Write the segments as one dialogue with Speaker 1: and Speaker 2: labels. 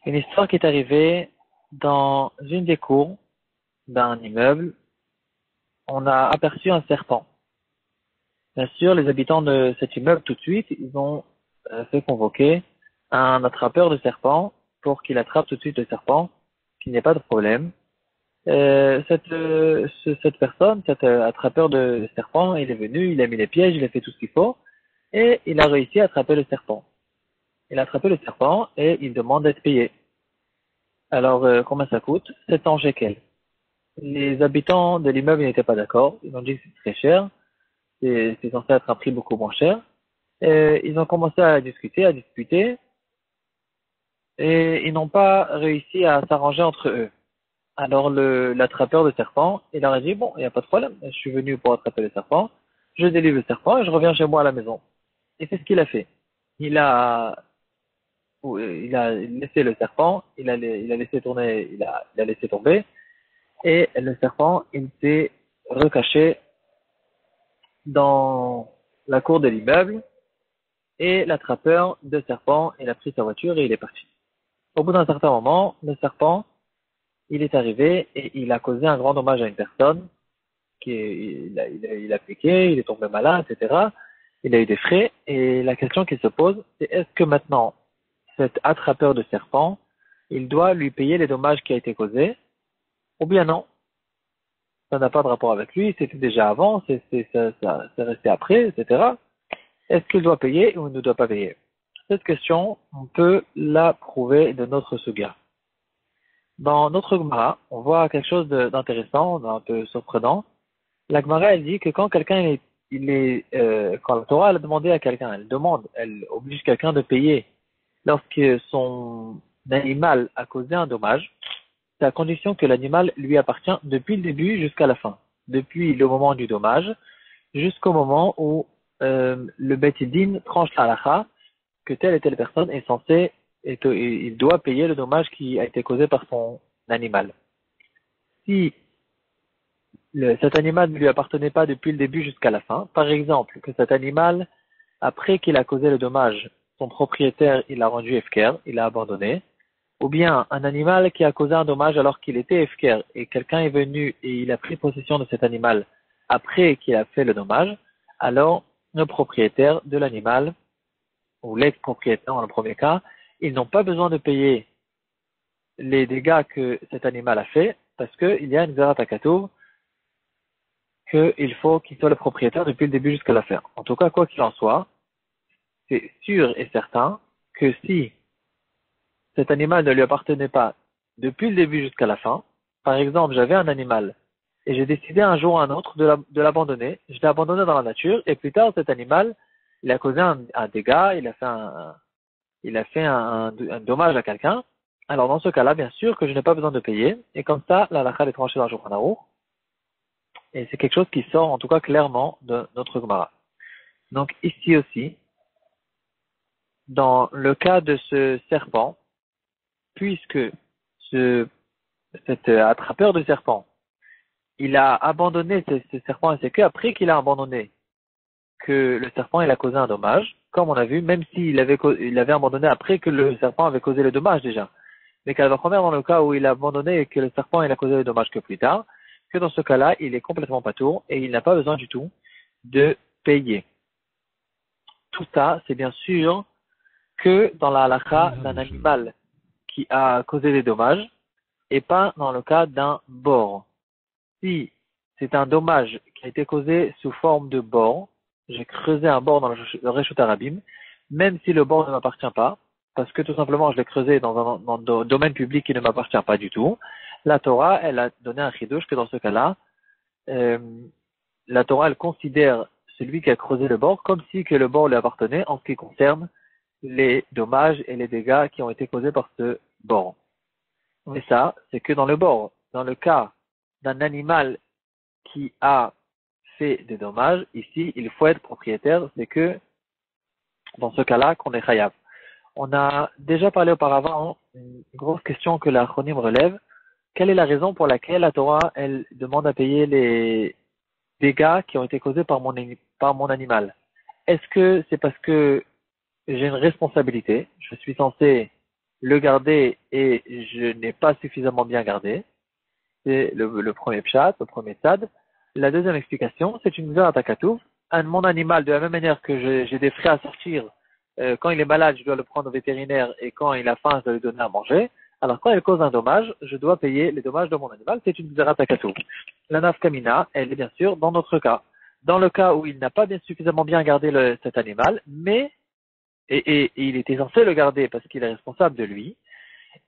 Speaker 1: Une histoire qui est arrivée dans une des cours d'un immeuble. On a aperçu un serpent. Bien sûr, les habitants de cet immeuble, tout de suite, ils ont fait convoquer un attrapeur de serpents pour qu'il attrape tout de suite le serpent, qu'il n'y ait pas de problème. Cette personne, cet attrapeur de serpent, il est venu, il a mis les pièges, il a fait tout ce qu'il faut, et il a réussi à attraper le serpent. Il a attrapé le serpent et il demande d'être payé. Alors, combien ça coûte? 700 shekels. Les habitants de l'immeuble n'étaient pas d'accord. Ils ont dit que c'est très cher. C'est censé être un prix beaucoup moins cher. Et ils ont commencé à discuter, et ils n'ont pas réussi à s'arranger entre eux. Alors, l'attrapeur de serpent, il leur a dit, bon, il n'y a pas de problème. Je suis venu pour attraper le serpent. Je délivre le serpent et je reviens chez moi à la maison. Et c'est ce qu'il a fait. Il a laissé le serpent, il a laissé tourner, il a laissé tomber, et le serpent, il s'est recaché dans la cour de l'immeuble, et l'attrapeur de serpent, il a pris sa voiture et il est parti. Au bout d'un certain moment, le serpent, il est arrivé et il a causé un grand dommage à une personne, il a piqué, il est tombé malade, etc. Il a eu des frais, et la question qui se pose, c'est est-ce que maintenant, cet attrapeur de serpent, il doit lui payer les dommages qui a été causés, ou bien non, ça n'a pas de rapport avec lui, c'était déjà avant, c'est resté après, etc. Est-ce qu'il doit payer ou il ne doit pas payer? Cette question, on peut la prouver de notre suga. Dans notre Gemara, on voit quelque chose d'intéressant, d'un peu surprenant. La Gemara, elle dit que quand quelqu'un quand la Torah elle a demandé à quelqu'un, elle oblige quelqu'un de payer lorsque son animal a causé un dommage, c'est à condition que l'animal lui appartient depuis le début jusqu'à la fin. Depuis le moment du dommage jusqu'au moment où le Beit Din tranche la halakha que telle et telle personne est censée, il doit payer le dommage qui a été causé par son animal. Si cet animal ne lui appartenait pas depuis le début jusqu'à la fin, par exemple, que cet animal, après qu'il a causé le dommage, son propriétaire, il l'a rendu efker, il l'a abandonné, ou bien un animal qui a causé un dommage alors qu'il était efker et quelqu'un est venu et il a pris possession de cet animal après qu'il a fait le dommage, alors le propriétaire de l'animal, ou l'ex-propriétaire dans le premier cas, ils n'ont pas besoin de payer les dégâts que cet animal a fait parce qu'il y a une Zerat HaKatuv qu'il faut qu'il soit le propriétaire depuis le début jusqu'à la fin. En tout cas, quoi qu'il en soit, c'est sûr et certain que si cet animal ne lui appartenait pas depuis le début jusqu'à la fin, par exemple, j'avais un animal et j'ai décidé un jour ou un autre de l'abandonner, je l'ai abandonné dans la nature et plus tard, cet animal, il a causé un dégât, il a fait un dommage à quelqu'un. Alors, dans ce cas-là, bien sûr que je n'ai pas besoin de payer et comme ça, la halakha est tranchée dans le Shulchan Aruch. Et c'est quelque chose qui sort en tout cas clairement de notre Gemara. Donc ici aussi, dans le cas de ce serpent, puisque cet attrapeur de serpent, il a abandonné ce serpent, et c'est qu'après qu'il a abandonné que le serpent il a causé un dommage, comme on a vu, même s'il il avait abandonné après que le serpent avait causé le dommage déjà. Mais qu'à la première, dans le cas où il a abandonné et que le serpent il a causé le dommage que plus tard, que dans ce cas-là, il est complètement patour et il n'a pas besoin du tout de payer. Tout ça, c'est bien sûr que dans la halakha d'un animal qui a causé des dommages et pas dans le cas d'un bord. Si c'est un dommage qui a été causé sous forme de bord, j'ai creusé un bord dans le Reshut Harabim, même si le bord ne m'appartient pas, parce que tout simplement je l'ai creusé dans un domaine public qui ne m'appartient pas du tout, la Torah, elle a donné un chidouche que dans ce cas-là, la Torah, elle considère celui qui a creusé le bord comme si que le bord lui appartenait en ce qui concerne les dommages et les dégâts qui ont été causés par ce bord. Mais ça, c'est que dans le bord. Dans le cas d'un animal qui a fait des dommages, ici, il faut être propriétaire, c'est que dans ce cas-là qu'on est chayav. On a déjà parlé auparavant, une grosse question que la Chronim relève. Quelle est la raison pour laquelle la Torah, elle demande à payer les dégâts qui ont été causés par mon animal? Est-ce que c'est parce que j'ai une responsabilité, je suis censé le garder et je n'ai pas suffisamment bien gardé. C'est le premier pshat, le premier tzad. La deuxième explication, c'est une gzerat hakatuv. Mon animal, de la même manière que j'ai des frais à sortir, quand il est malade, je dois le prendre au vétérinaire et quand il a faim, je dois lui donner à manger. Alors quand elle cause un dommage, je dois payer les dommages de mon animal. C'est une gzerat hakatuv. La nafkamina, elle est bien sûr dans notre cas. Dans le cas où il n'a pas bien suffisamment bien gardé cet animal, mais et il était censé le garder parce qu'il est responsable de lui,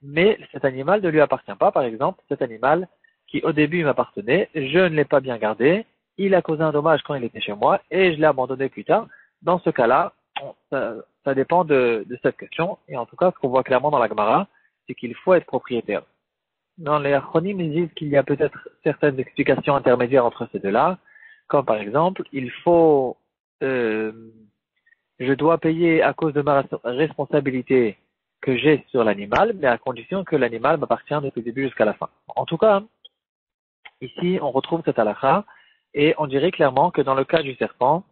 Speaker 1: mais cet animal ne lui appartient pas. Par exemple, cet animal qui au début m'appartenait, je ne l'ai pas bien gardé, il a causé un dommage quand il était chez moi et je l'ai abandonné plus tard. Dans ce cas-là, ça dépend de cette question. Et en tout cas, ce qu'on voit clairement dans la Gemara, c'est qu'il faut être propriétaire. Dans les acronymes, ils disent qu'il y a peut-être certaines explications intermédiaires entre ces deux-là, comme par exemple, je dois payer à cause de ma responsabilité que j'ai sur l'animal, mais à condition que l'animal m'appartient depuis le début jusqu'à la fin. En tout cas, ici, on retrouve cette halakha, et on dirait clairement que dans le cas du serpent,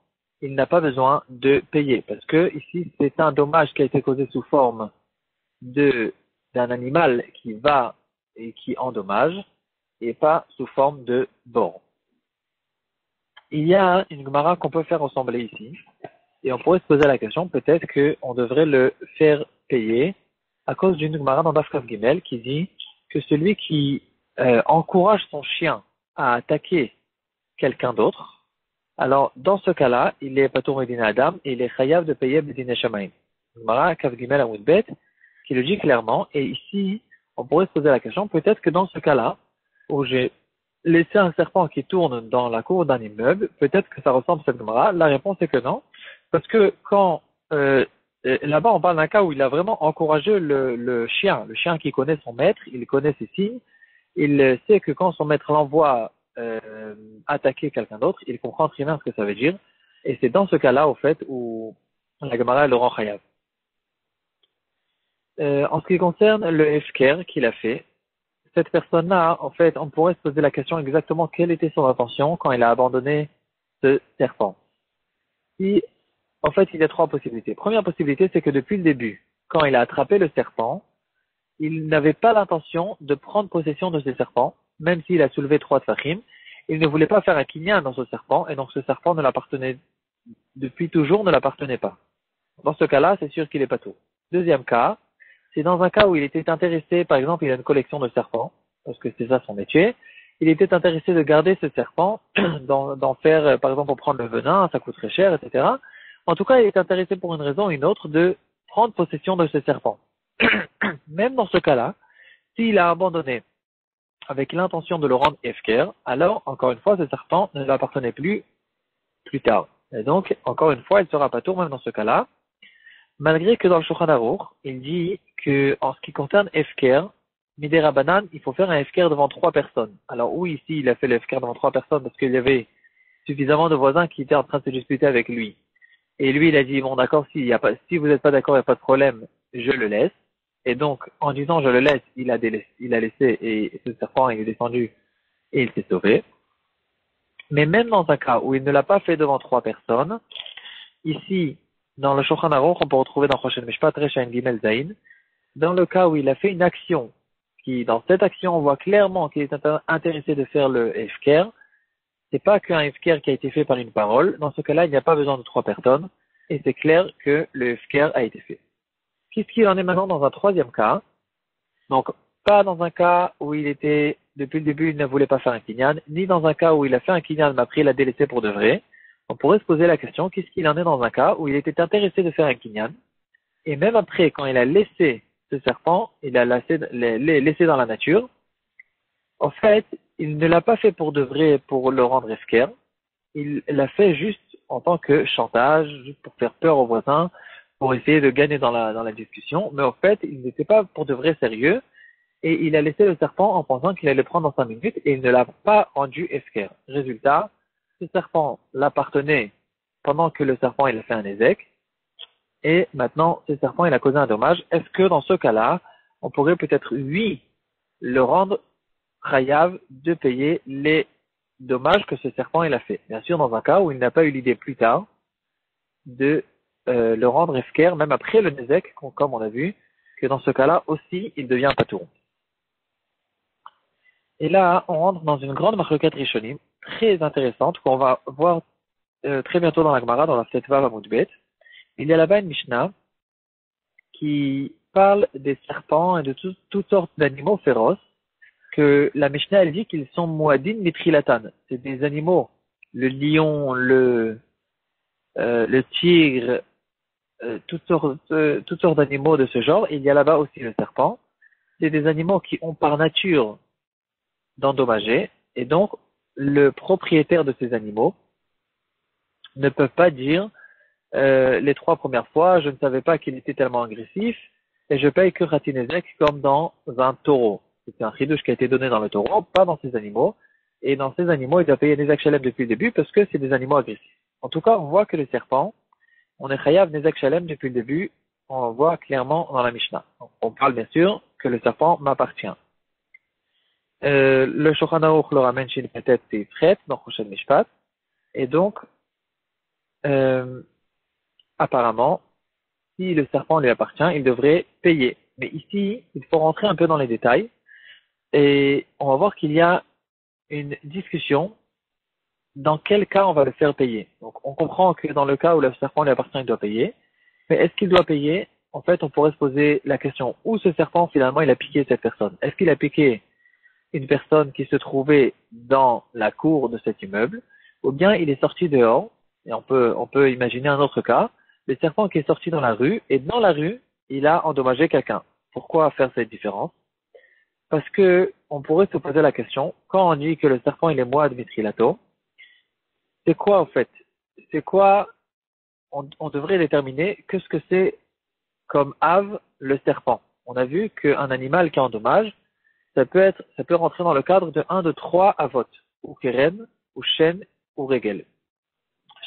Speaker 1: il n'a pas besoin de payer, parce que ici, c'est un dommage qui a été causé sous forme d'un animal qui va et qui endommage, et pas sous forme de bourre. Il y a une gemara qu'on peut faire ressembler ici, et on pourrait se poser la question, peut-être qu'on devrait le faire payer à cause d'une gemara dans Daf Kaf Gimel qui dit que celui qui encourage son chien à attaquer quelqu'un d'autre, alors dans ce cas-là, il est Patour Medina Adam et il est chayav de payer Bedine Shamaim. Gemara Kaf Gimel à Moudbet qui le dit clairement, et ici, on pourrait se poser la question, peut-être que dans ce cas-là, où j'ai laissé un serpent qui tourne dans la cour d'un immeuble, peut-être que ça ressemble à cette gemara. La réponse est que non, parce que quand là-bas on parle d'un cas où il a vraiment encouragé le chien qui connaît son maître, il connaît ses signes, il sait que quand son maître l'envoie attaquer quelqu'un d'autre, il comprend très bien ce que ça veut dire, et c'est dans ce cas-là au fait où la gemara le rend chayav. En ce qui concerne le hefker qu'il a fait, cette personne-là, en fait, on pourrait se poser la question exactement quelle était son intention quand il a abandonné ce serpent. Si, en fait, il y a trois possibilités. Première possibilité, c'est que depuis le début, quand il a attrapé le serpent, il n'avait pas l'intention de prendre possession de ce serpent, même s'il a soulevé 3 tfachim. Il ne voulait pas faire un kinyan dans ce serpent, et donc ce serpent ne l'appartenait, depuis toujours, ne l'appartenait pas. Dans ce cas-là, c'est sûr qu'il est pas tout. Deuxième cas, c'est dans un cas où il était intéressé, par exemple, il a une collection de serpents, parce que c'est ça son métier, il était intéressé de garder ce serpent, d'en faire, par exemple, pour prendre le venin, ça coûte très cher, etc. En tout cas, il est intéressé pour une raison ou une autre de prendre possession de ce serpent. Même dans ce cas-là, s'il a abandonné avec l'intention de le rendre efker, alors, encore une fois, ce serpent ne lui appartenait plus tard. Et donc, encore une fois, il sera pas tour même dans ce cas-là, malgré que dans le Shulchan Aruch, il dit que en ce qui concerne Efker, Midera Banan, il faut faire un Efker devant 3 personnes. Alors oui, ici, il a fait l'Efker devant 3 personnes parce qu'il y avait suffisamment de voisins qui étaient en train de se disputer avec lui. Et lui, il a dit, bon d'accord, si vous n'êtes pas d'accord, il n'y a pas de problème, je le laisse. Et donc, en disant je le laisse, il a laissé et ce serpent il est descendu et il s'est sauvé. Mais même dans un cas où il ne l'a pas fait devant 3 personnes, ici, dans le Shulchan Aruch, on peut retrouver dans Choshen Mishpat, Rechaim Gimel Zayin, dans le cas où il a fait une action, dans cette action, on voit clairement qu'il est intéressé de faire le Hefker. C'est pas qu'un Hefker qui a été fait par une parole. Dans ce cas-là, il n'y a pas besoin de 3 personnes. Et c'est clair que le Hefker a été fait. Qu'est-ce qu'il en est maintenant dans un troisième cas? Donc, pas dans un cas où il était, depuis le début, il ne voulait pas faire un kinyan, ni dans un cas où il a fait un kinyan, mais après il l'a délaissé pour de vrai. On pourrait se poser la question, qu'est-ce qu'il en est dans un cas où il était intéressé de faire un kinyan, et même après, quand il a laissé ce serpent, il a laissé dans la nature, en fait, il ne l'a pas fait pour de vrai, pour le rendre efker, il l'a fait juste en tant que chantage, juste pour faire peur aux voisins, pour essayer de gagner dans la discussion, mais en fait, il n'était pas pour de vrai sérieux, et il a laissé le serpent en pensant qu'il allait le prendre dans 5 minutes, et il ne l'a pas rendu efker. Résultat, ce serpent l'appartenait pendant que le serpent il a fait un ézec, et maintenant ce serpent il a causé un dommage. Est-ce que dans ce cas-là, on pourrait peut-être, oui, le rendre chayav de payer les dommages que ce serpent il a fait? Bien sûr, dans un cas où il n'a pas eu l'idée plus tard de le rendre efker, même après le nezek, comme on a vu, que dans ce cas-là aussi, il devient patour. Et là, on rentre dans une grande marloquet rishonim, très intéressante, qu'on va voir très bientôt dans la Gemara, dans la Ftetvav Amudbet. Il y a là-bas une Mishnah qui parle des serpents et de toutes sortes d'animaux féroces, que la Mishnah, elle dit qu'ils sont muadin mitrilatan. C'est des animaux, le lion, le tigre, toutes sortes d'animaux de ce genre. Il y a là-bas aussi le serpent. C'est des animaux qui ont par nature d'endommager, et donc le propriétaire de ces animaux ne peut pas dire les 3 premières fois, je ne savais pas qu'il était tellement agressif, et je paye que Ratinezek comme dans un taureau. C'est un chidouche qui a été donné dans le taureau, pas dans ces animaux, et dans ces animaux, il doit payer Nezek Shalem depuis le début, parce que c'est des animaux agressifs. En tout cas, on voit que les serpents, on est chayav Nezek Shalem depuis le début, on le voit clairement dans la Mishnah. Donc, on parle bien sûr que le serpent m'appartient. Le Shulchan Aruch le ramène chez peut-être c'est Fret, dans Choshen Mishpat, et donc, apparemment, si le serpent lui appartient, il devrait payer. Mais ici, il faut rentrer un peu dans les détails, et on va voir qu'il y a une discussion dans quel cas on va le faire payer. Donc, on comprend que dans le cas où le serpent lui appartient, il doit payer. Mais est-ce qu'il doit payer? En fait, on pourrait se poser la question, où ce serpent, finalement, il a piqué cette personne? Est-ce qu'il a piqué une personne qui se trouvait dans la cour de cet immeuble, ou bien il est sorti dehors, et on peut imaginer un autre cas, le serpent qui est sorti dans la rue, et dans la rue, il a endommagé quelqu'un. Pourquoi faire cette différence? Parce que on pourrait se poser la question, quand on dit que le serpent il est moad mitrilato, c'est quoi en fait? C'est quoi? On devrait déterminer qu'est-ce que c'est comme ave le serpent. On a vu qu'un animal qui endommage, ça peut rentrer dans le cadre de 1 de 3 avot, ou keren, ou shen, ou regel.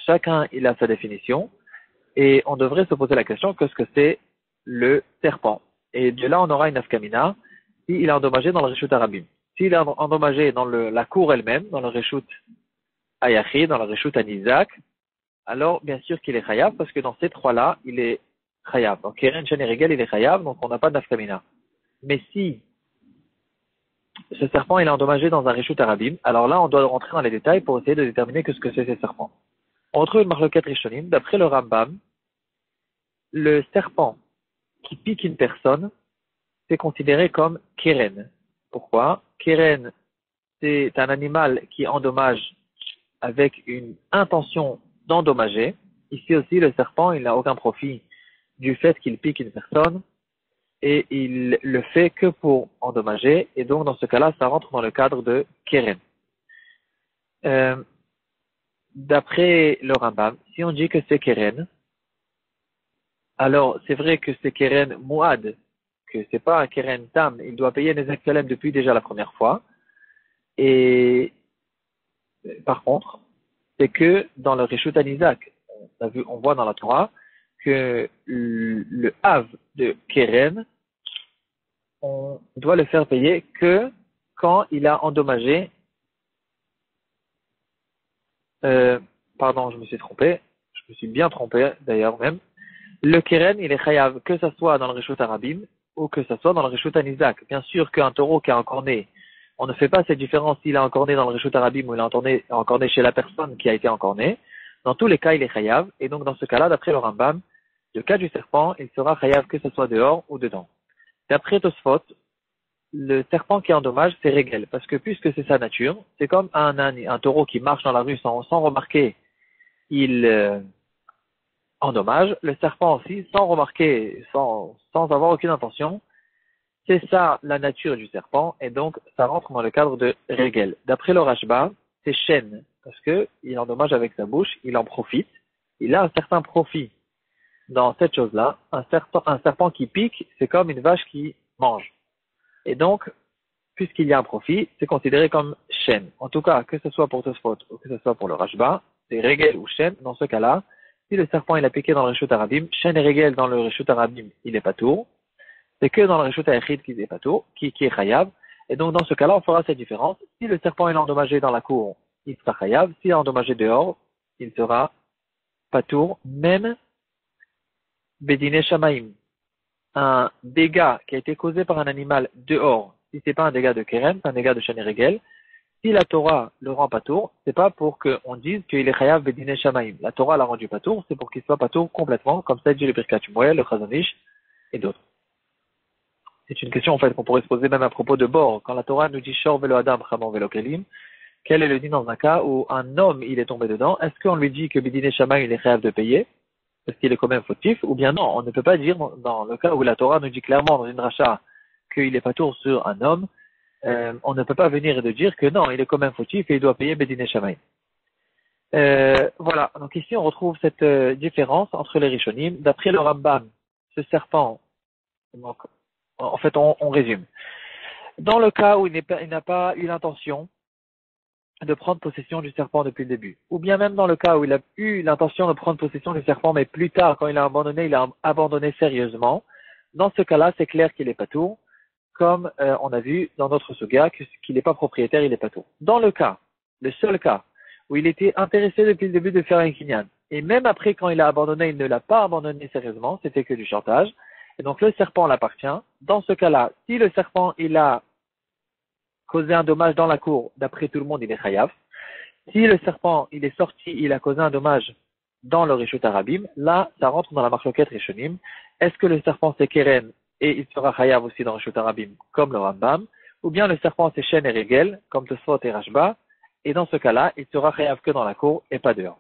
Speaker 1: Chacun, il a sa définition, et on devrait se poser la question, qu'est-ce que c'est le serpent? Et de là, on aura une afkamina, s'il est endommagé dans le reshut arabim. S'il est endommagé dans la cour elle-même, dans le reshut ayachi, dans le reshut anizak, alors bien sûr qu'il est chayav, parce que dans ces 3-là, il est chayav. Donc keren, shen et regel, il est chayav, donc on n'a pas d'afkamina. Mais si ce serpent il est endommagé dans un reshut arabim, alors là on doit rentrer dans les détails pour essayer de déterminer ce que c'est ces serpents. On retrouve une marloquet rishonim, d'après le Rambam, le serpent qui pique une personne, c'est considéré comme keren. Pourquoi? Keren, c'est un animal qui endommage avec une intention d'endommager. Ici aussi, le serpent, il n'a aucun profit du fait qu'il pique une personne, et il le fait que pour endommager, et donc dans ce cas-là, ça rentre dans le cadre de keren. D'après le Rambam, si on dit que c'est keren, alors c'est vrai que c'est keren muad, que c'est pas un keren tam, il doit payer les Salem depuis déjà la première fois, et par contre, c'est que dans le Reshut Anizak, on voit dans la Torah que le Hav de keren, on doit le faire payer que quand il a endommagé, pardon, je me suis trompé, je me suis bien trompé d'ailleurs même, le keren, il est chayav, que ce soit dans le reshut arabim ou que ce soit dans le reshut anizak. Bien sûr qu'un taureau qui a encorné, on ne fait pas cette différence s'il a encorné dans le reshut arabim ou il a encorné chez la personne qui a été encornée. Dans tous les cas, il est chayav, et donc dans ce cas-là, d'après le Rambam, le cas du serpent, il sera chayav que ce soit dehors ou dedans. D'après Tosfot, le serpent qui endommage, c'est régel, parce que puisque c'est sa nature, c'est comme un taureau qui marche dans la rue sans remarquer, il endommage. Le serpent aussi, sans remarquer, sans avoir aucune intention, c'est ça la nature du serpent, et donc ça rentre dans le cadre de régel. D'après le Rashba, c'est chêne, parce que il endommage avec sa bouche, il en profite, il a un certain profit dans cette chose-là. Un serpent qui pique, c'est comme une vache qui mange. Et donc, puisqu'il y a un profit, c'est considéré comme chêne. En tout cas, que ce soit pour Tosfot ou que ce soit pour le Rashba, c'est régel ou chêne. Dans ce cas-là, si le serpent il a piqué dans le reshut arabim, chêne et régel dans le reshut arabim, il est pas tour. C'est que dans le reshut ayachid qu'il est pas tour, qui est chayav. Et donc, dans ce cas-là, on fera cette différence. Si le serpent est endommagé dans la cour, il sera chayav. S'il est endommagé dehors, il sera pas tour, même Bedine Shamaim, un dégât qui a été causé par un animal dehors, si c'est pas un dégât de Keren, c'est un dégât de Shanerigel, si la Torah le rend patour, c'est pas pour qu'on dise qu'il est chayav bedine shamaim. La Torah l'a rendu patour, c'est pour qu'il soit patour complètement, comme ça dit le Birkat Shmuel, le Chazon-Ish et d'autres. C'est une question en fait qu'on pourrait se poser même à propos de bord. Quand la Torah nous dit shor velo adam chamon velo kelim, quel est le dit dans un cas où un homme il est tombé dedans? Est-ce qu'on lui dit que bedine shamaim il est chayav de payer parce qu'il est quand même fautif? Ou bien non, on ne peut pas dire dans le cas où la Torah nous dit clairement dans une rachat qu'il est patour sur un homme. On ne peut pas venir et de dire que non, il est quand même fautif et il doit payer Bedine Shamaim. Voilà, donc ici on retrouve cette différence entre les Rishonim. D'après le Rambam, ce serpent, donc, en fait on résume. Dans le cas où il n'a pas eu l'intention de prendre possession du serpent depuis le début, ou bien même dans le cas où il a eu l'intention de prendre possession du serpent, mais plus tard, quand il a abandonné sérieusement, dans ce cas-là, c'est clair qu'il est patour, comme on a vu dans notre suga, qu'il n'est pas propriétaire, il est patour. Dans le cas, le seul cas, où il était intéressé depuis le début de faire un kinyan, et même après quand il a abandonné, il ne l'a pas abandonné sérieusement, c'était que du chantage, et donc le serpent l'appartient. Dans ce cas-là, si le serpent il a causé un dommage dans la cour, d'après tout le monde, il est chayav. Si le serpent il est sorti, il a causé un dommage dans le Rishut Arabim, là, ça rentre dans la marloquette Rishonim. Est-ce que le serpent c'est Keren et il sera chayav aussi dans Rishut Arabim, comme le Rambam, ou bien le serpent c'est Shen et Regel, comme Tosfot et Rashba, et dans ce cas-là, il sera chayav que dans la cour et pas dehors.